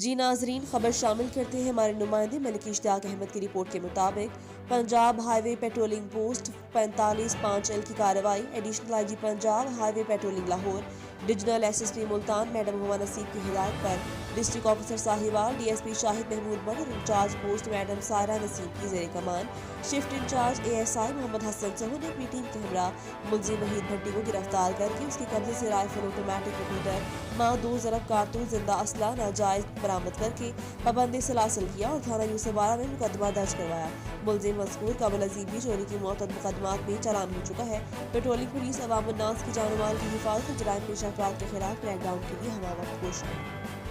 जी नाजरीन, खबर शामिल करते हैं हमारे नुमाइंदे मलिक इश्तियाक अहमद की रिपोर्ट के मुताबिक Punjab highway patrolling post 45-5L की कार्रवाई। Additional IG Punjab highway patrolling Lahore divisional SSP Multan madam Huma Naseeb की हिदायत पर district officer Sahiwal, DSP Shahid Mahmood Butt और incharge post madam Sara Naseeb की जेर कमान shift incharge ASI Mohammad Hasan Sahu ने अपनी टीम के हमरा मुलजिम वहीद भट्टी को गिरफ्तार करके उसके कब्जे से राइफल, ऑटोमेटिक रिपीटर, माँ 2 ज़रब कारतूस, जिंदा असला नाजायज बरामद करके पाबंदी सलासल किया और थाना यूसुफवाड़ा में मुकदमा दर्ज करवाया। मुलजिम मज़कूर कबल अजीब भी चोरी की मौत और मुकदमात में चालान हो चुका है। पेट्रोलिंग पुलिस अवाम उन्नास की जान माल की हिफाजत और जराइम पेशा अफराद के खिलाफ क्रैकडाउन के लिए हर वक्त कोशिश है।